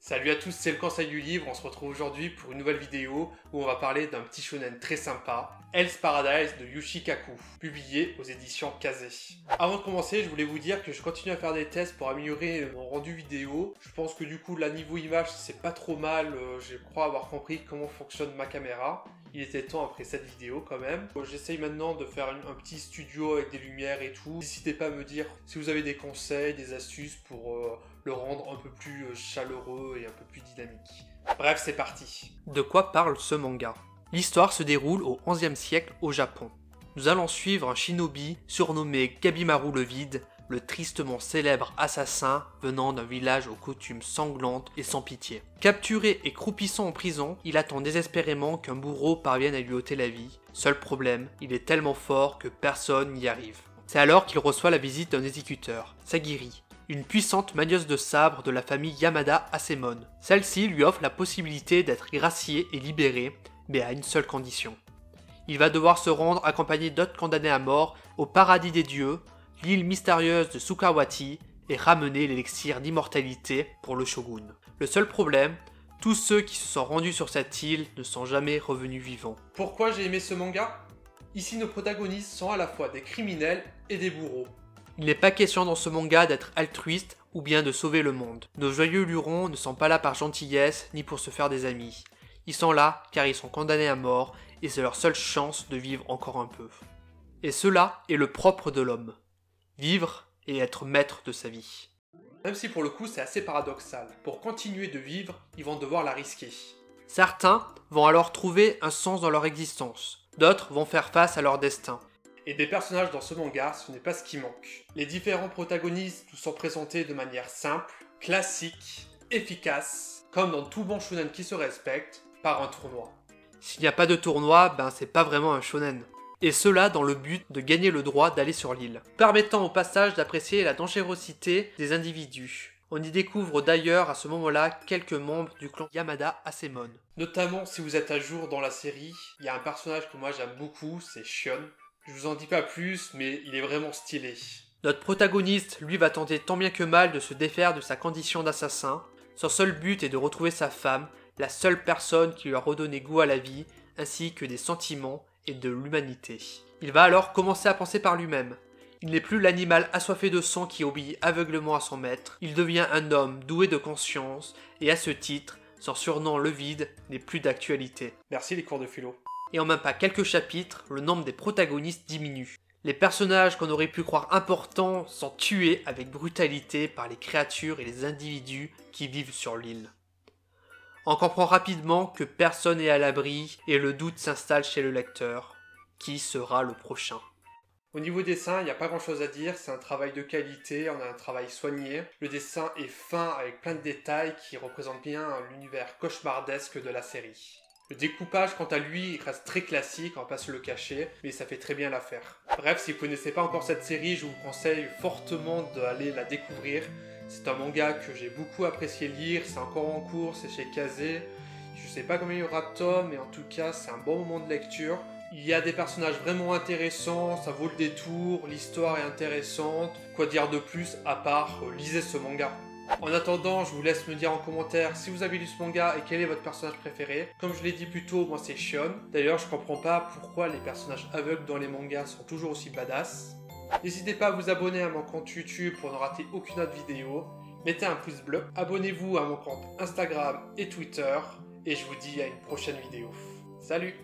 Salut à tous, c'est le Conseil du Livre, on se retrouve aujourd'hui pour une nouvelle vidéo où on va parler d'un petit shonen très sympa, Hell's Paradise de Yoshikaku, publié aux éditions Kazé. Avant de commencer, je voulais vous dire que je continue à faire des tests pour améliorer mon rendu vidéo. Je pense que du coup, là, niveau image, c'est pas trop mal, je crois avoir compris comment fonctionne ma caméra. Il était temps après cette vidéo quand même. J'essaye maintenant de faire un petit studio avec des lumières et tout. N'hésitez pas à me dire si vous avez des conseils, des astuces pour le rendre un peu plus chaleureux et un peu plus dynamique. Bref, c'est parti. De quoi parle ce manga? L'histoire se déroule au XIe siècle au Japon. Nous allons suivre un shinobi surnommé Gabimaru le Vide, le tristement célèbre assassin venant d'un village aux coutumes sanglantes et sans pitié. Capturé et croupissant en prison, il attend désespérément qu'un bourreau parvienne à lui ôter la vie. Seul problème, il est tellement fort que personne n'y arrive. C'est alors qu'il reçoit la visite d'un exécuteur, Sagiri, une puissante manieuse de sabre de la famille Yamada Asemon. Celle-ci lui offre la possibilité d'être gracié et libéré, mais à une seule condition. Il va devoir se rendre accompagné d'autres condamnés à mort au paradis des dieux, l'île mystérieuse de Sukawati, et ramener l'élixir d'immortalité pour le shogun. Le seul problème, tous ceux qui se sont rendus sur cette île ne sont jamais revenus vivants. Pourquoi j'ai aimé ce manga? Ici nos protagonistes sont à la fois des criminels et des bourreaux. Il n'est pas question dans ce manga d'être altruiste ou bien de sauver le monde. Nos joyeux lurons ne sont pas là par gentillesse ni pour se faire des amis. Ils sont là car ils sont condamnés à mort et c'est leur seule chance de vivre encore un peu. Et cela est le propre de l'homme. Vivre et être maître de sa vie. Même si pour le coup c'est assez paradoxal. Pour continuer de vivre, ils vont devoir la risquer. Certains vont alors trouver un sens dans leur existence. D'autres vont faire face à leur destin. Et des personnages dans ce manga, ce n'est pas ce qui manque. Les différents protagonistes nous sont présentés de manière simple, classique, efficace, comme dans tout bon shonen qui se respecte, par un tournoi. S'il n'y a pas de tournoi, c'est pas vraiment un shonen. Et cela dans le but de gagner le droit d'aller sur l'île, permettant au passage d'apprécier la dangerosité des individus. On y découvre d'ailleurs à ce moment-là quelques membres du clan Yamada Asemon. Notamment si vous êtes à jour dans la série, il y a un personnage que moi j'aime beaucoup, c'est Shion. Je vous en dis pas plus, mais il est vraiment stylé. Notre protagoniste, lui, va tenter tant bien que mal de se défaire de sa condition d'assassin. Son seul but est de retrouver sa femme, la seule personne qui lui a redonné goût à la vie, ainsi que des sentiments et de l'humanité. Il va alors commencer à penser par lui-même. Il n'est plus l'animal assoiffé de sang qui obéit aveuglement à son maître. Il devient un homme doué de conscience, et à ce titre, son surnom le vide n'est plus d'actualité. Merci les cours de philo. Et en même pas quelques chapitres, le nombre des protagonistes diminue. Les personnages qu'on aurait pu croire importants sont tués avec brutalité par les créatures et les individus qui vivent sur l'île. On comprend rapidement que personne n'est à l'abri et le doute s'installe chez le lecteur. Qui sera le prochain? Au niveau dessin, il n'y a pas grand chose à dire, c'est un travail de qualité, on a un travail soigné. Le dessin est fin avec plein de détails qui représentent bien l'univers cauchemardesque de la série. Le découpage, quant à lui, il reste très classique, on va pas se le cacher, mais ça fait très bien l'affaire. Bref, si vous ne connaissez pas encore cette série, je vous conseille fortement d'aller la découvrir. C'est un manga que j'ai beaucoup apprécié lire, c'est encore en cours, c'est chez Kazé. Je sais pas combien il y aura de tomes, mais en tout cas, c'est un bon moment de lecture. Il y a des personnages vraiment intéressants, ça vaut le détour, l'histoire est intéressante. Quoi dire de plus à part lisez ce manga. En attendant, je vous laisse me dire en commentaire si vous avez lu ce manga et quel est votre personnage préféré. Comme je l'ai dit plus tôt, moi c'est Shion. D'ailleurs, je comprends pas pourquoi les personnages aveugles dans les mangas sont toujours aussi badass. N'hésitez pas à vous abonner à mon compte YouTube pour ne rater aucune autre vidéo. Mettez un pouce bleu. Abonnez-vous à mon compte Instagram et Twitter. Et je vous dis à une prochaine vidéo. Salut!